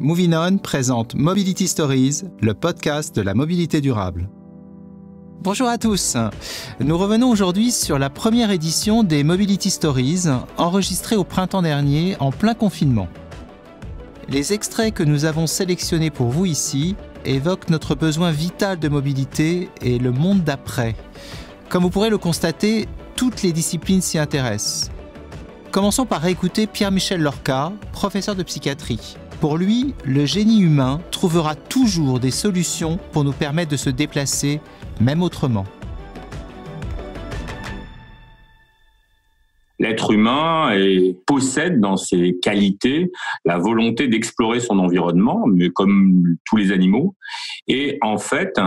Moving On présente Mobility Stories, le podcast de la mobilité durable. Bonjour à tous. Nous revenons aujourd'hui sur la première édition des Mobility Stories, enregistrée au printemps dernier en plein confinement. Les extraits que nous avons sélectionnés pour vous ici évoquent notre besoin vital de mobilité et le monde d'après. Comme vous pourrez le constater, toutes les disciplines s'y intéressent. Commençons par écouter Pierre-Michel Lorca, professeur de psychiatrie. Pour lui, le génie humain trouvera toujours des solutions pour nous permettre de se déplacer, même autrement. L'être humain possède dans ses qualités la volonté d'explorer son environnement, mais comme tous les animaux. Et en fait,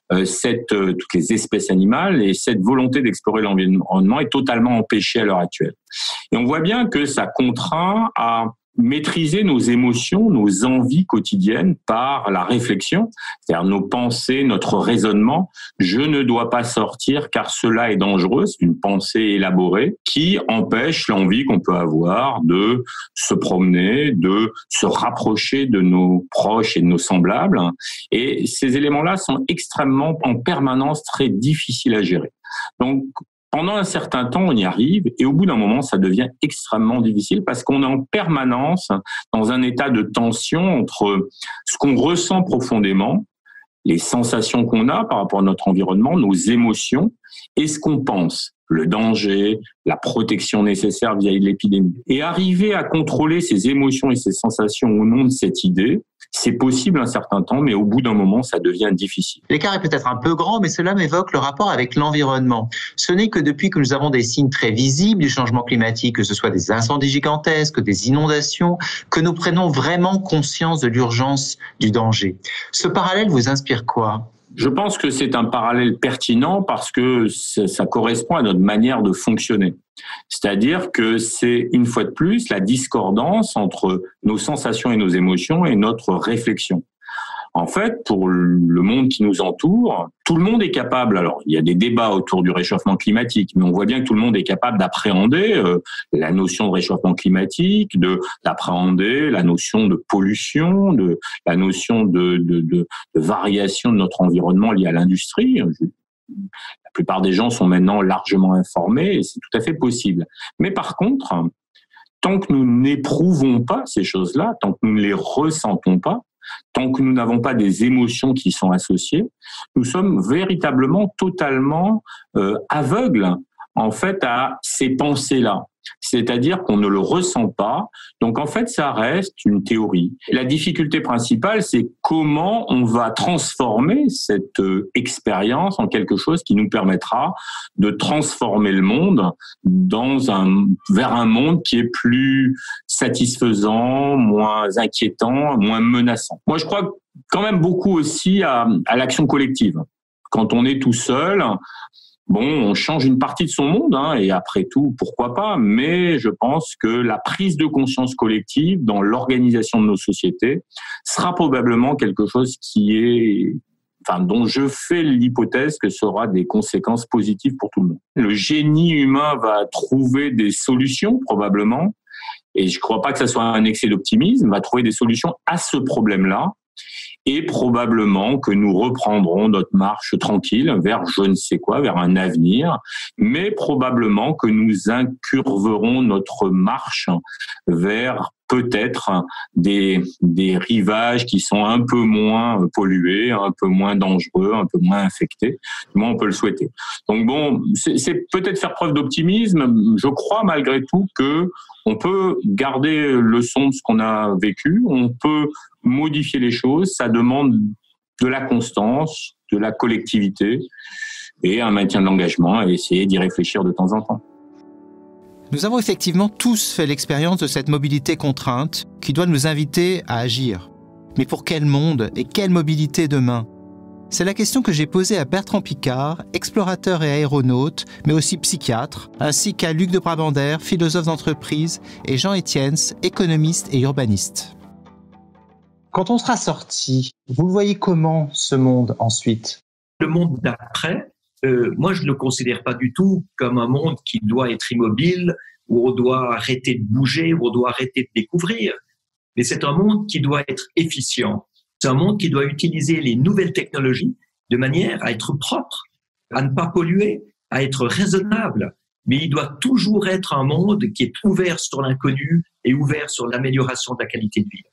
toutes les espèces animales et cette volonté d'explorer l'environnement est totalement empêchée à l'heure actuelle. Et on voit bien que ça contraint à maîtriser nos émotions, nos envies quotidiennes par la réflexion, c'est-à-dire nos pensées, notre raisonnement. Je ne dois pas sortir car cela est dangereux. C'est une pensée élaborée qui empêche l'envie qu'on peut avoir de se promener, de se rapprocher de nos proches et de nos semblables. Et ces éléments-là sont extrêmement, en permanence, très difficiles à gérer. Donc, pendant un certain temps, on y arrive et au bout d'un moment, ça devient extrêmement difficile parce qu'on est en permanence dans un état de tension entre ce qu'on ressent profondément, les sensations qu'on a par rapport à notre environnement, nos émotions et ce qu'on pense, le danger, la protection nécessaire vis-à-vis de l'épidémie. Et arriver à contrôler ces émotions et ces sensations au nom de cette idée, c'est possible un certain temps, mais au bout d'un moment, ça devient difficile. L'écart est peut-être un peu grand, mais cela m'évoque le rapport avec l'environnement. Ce n'est que depuis que nous avons des signes très visibles du changement climatique, que ce soit des incendies gigantesques, des inondations, que nous prenons vraiment conscience de l'urgence du danger. Ce parallèle vous inspire quoi ? Je pense que c'est un parallèle pertinent parce que ça correspond à notre manière de fonctionner. C'est-à-dire que c'est, une fois de plus, la discordance entre nos sensations et nos émotions et notre réflexion. En fait, pour le monde qui nous entoure, tout le monde est capable, alors il y a des débats autour du réchauffement climatique, mais on voit bien que tout le monde est capable d'appréhender la notion de réchauffement climatique, d'appréhender la notion de pollution, la notion de variation de notre environnement liée à l'industrie. La plupart des gens sont maintenant largement informés et c'est tout à fait possible. Mais par contre, tant que nous n'éprouvons pas ces choses-là, tant que nous ne les ressentons pas, tant que nous n'avons pas des émotions qui sont associées, nous sommes véritablement totalement aveugles en fait à ces pensées-là. C'est-à-dire qu'on ne le ressent pas. Donc en fait, ça reste une théorie. La difficulté principale, c'est comment on va transformer cette expérience en quelque chose qui nous permettra de transformer le monde vers un monde qui est plus satisfaisant, moins inquiétant, moins menaçant. Moi, je crois quand même beaucoup aussi à l'action collective. Quand on est tout seul, on change une partie de son monde, et après tout, pourquoi pas, mais je pense que la prise de conscience collective dans l'organisation de nos sociétés sera probablement quelque chose dont je fais l'hypothèse que ça aura des conséquences positives pour tout le monde. Le génie humain va trouver des solutions, probablement, et je ne crois pas que ça soit un excès d'optimisme, va trouver des solutions à ce problème-là, et probablement que nous reprendrons notre marche tranquille vers je ne sais quoi, vers un avenir, mais probablement que nous incurverons notre marche vers peut-être des rivages qui sont un peu moins pollués, un peu moins dangereux, un peu moins infectés. Moi, on peut le souhaiter. Donc c'est peut-être faire preuve d'optimisme. Je crois malgré tout que on peut garder leçon de ce qu'on a vécu, on peut modifier les choses, ça demande de la constance, de la collectivité et un maintien de l'engagement et essayer d'y réfléchir de temps en temps. Nous avons effectivement tous fait l'expérience de cette mobilité contrainte qui doit nous inviter à agir. Mais pour quel monde et quelle mobilité demain ? C'est la question que j'ai posée à Bertrand Piccard, explorateur et aéronaute, mais aussi psychiatre, ainsi qu'à Luc de Brabander, philosophe d'entreprise, et Jean Etiens, économiste et urbaniste. Quand on sera sorti, vous le voyez comment, ce monde, ensuite ? Le monde d'après, moi, je ne le considère pas du tout comme un monde qui doit être immobile, où on doit arrêter de bouger, où on doit arrêter de découvrir. mais c'est un monde qui doit être efficient. C'est un monde qui doit utiliser les nouvelles technologies de manière à être propre, à ne pas polluer, à être raisonnable. Mais il doit toujours être un monde qui est ouvert sur l'inconnu et ouvert sur l'amélioration de la qualité de vie.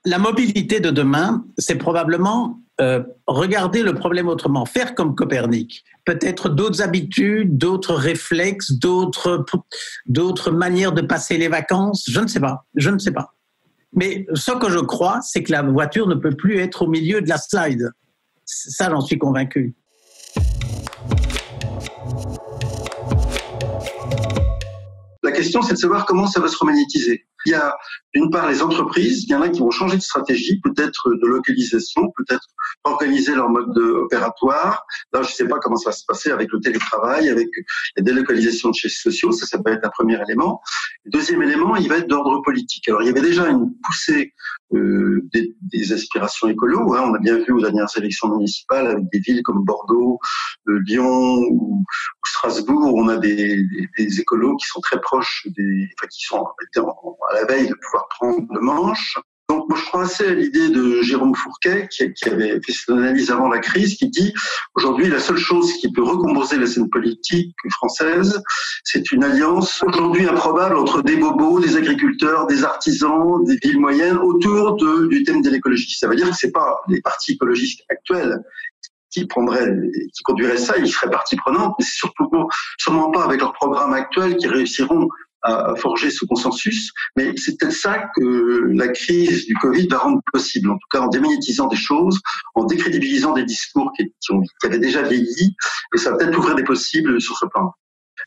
La mobilité de demain, c'est probablement regarder le problème autrement, faire comme Copernic. Peut-être d'autres habitudes, d'autres réflexes, d'autres manières de passer les vacances. Je ne sais pas. Mais ce que je crois, c'est que la voiture ne peut plus être au milieu de la slide. Ça, j'en suis convaincu. La question, c'est de savoir comment ça va se remagnétiser. Il y a d'une part les entreprises, il y en a qui vont changer de stratégie, peut-être de localisation, peut-être organiser leur mode opératoire. Là, je ne sais pas comment ça va se passer avec le télétravail, avec la délocalisation de sièges sociaux, ça peut être un premier élément. Le deuxième élément, il va être d'ordre politique. Alors, il y avait déjà une poussée des aspirations écolo. On a bien vu aux dernières élections municipales avec des villes comme Bordeaux, Lyon ou Strasbourg, où on a des écolos qui sont très proches qui sont à la veille de pouvoir prendre le manche. Donc, moi, je crois assez à l'idée de Jérôme Fourquet, qui avait fait cette analyse avant la crise, qui dit aujourd'hui, la seule chose qui peut recomposer la scène politique française, c'est une alliance aujourd'hui improbable entre des bobos, des agriculteurs, des artisans, des villes moyennes autour du thème de l'écologie. Ça veut dire que c'est pas les partis écologistes actuels qui conduiraient ça, ils seraient partie prenante, mais c'est sûrement pas avec leur programme actuel qui réussiront à forger ce consensus, mais c'est peut-être ça que la crise du Covid va rendre possible, en tout cas en démagnétisant des choses, en décrédibilisant des discours qui avaient déjà vieilli, et ça va peut-être ouvrir des possibles sur ce plan.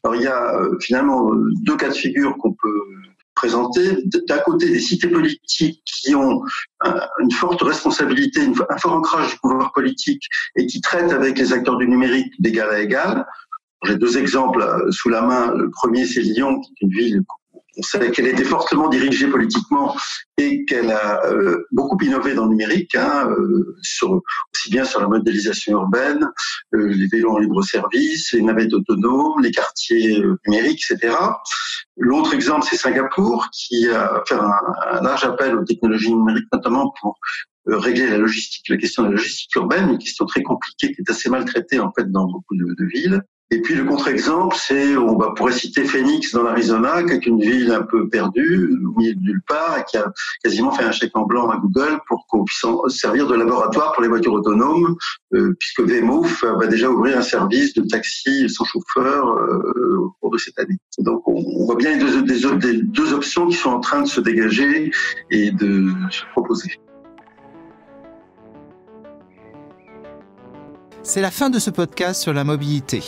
Alors il y a finalement deux cas de figure qu'on peut présenter. D'un côté, des cités politiques qui ont une forte responsabilité, un fort ancrage du pouvoir politique et qui traitent avec les acteurs du numérique d'égal à égal. J'ai deux exemples sous la main. Le premier, c'est Lyon, qui est une ville, on sait qu'elle a été fortement dirigée politiquement et qu'elle a beaucoup innové dans le numérique, aussi bien sur la modélisation urbaine, les vélos en libre service, les navettes autonomes, les quartiers numériques, etc. L'autre exemple, c'est Singapour, qui a fait un large appel aux technologies numériques, notamment pour régler la question de la logistique urbaine, une question très compliquée qui est assez mal traitée en fait dans beaucoup de villes. Et puis le contre-exemple, on pourrait citer Phoenix dans l'Arizona, qui est une ville un peu perdue, au milieu de nulle part, et qui a quasiment fait un chèque en blanc à Google pour qu'on puisse servir de laboratoire pour les voitures autonomes, puisque Waymo va déjà ouvrir un service de taxi sans chauffeur au cours de cette année. Donc on voit bien les deux options qui sont en train de se dégager et de se proposer. C'est la fin de ce podcast sur la mobilité.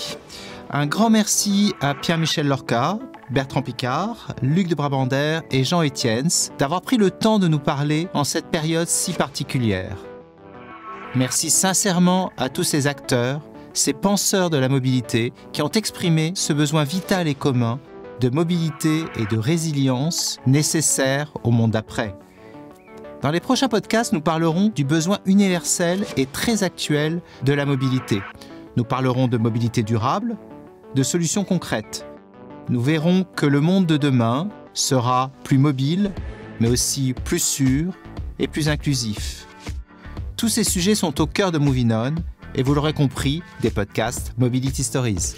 Un grand merci à Pierre-Michel Lorca, Bertrand Piccard, Luc de Brabander et Jean Etiens d'avoir pris le temps de nous parler en cette période si particulière. Merci sincèrement à tous ces acteurs, ces penseurs de la mobilité qui ont exprimé ce besoin vital et commun de mobilité et de résilience nécessaires au monde d'après. Dans les prochains podcasts, nous parlerons du besoin universel et très actuel de la mobilité. Nous parlerons de mobilité durable, de solutions concrètes. Nous verrons que le monde de demain sera plus mobile, mais aussi plus sûr et plus inclusif. Tous ces sujets sont au cœur de Moving On et vous l'aurez compris, des podcasts Mobility Stories.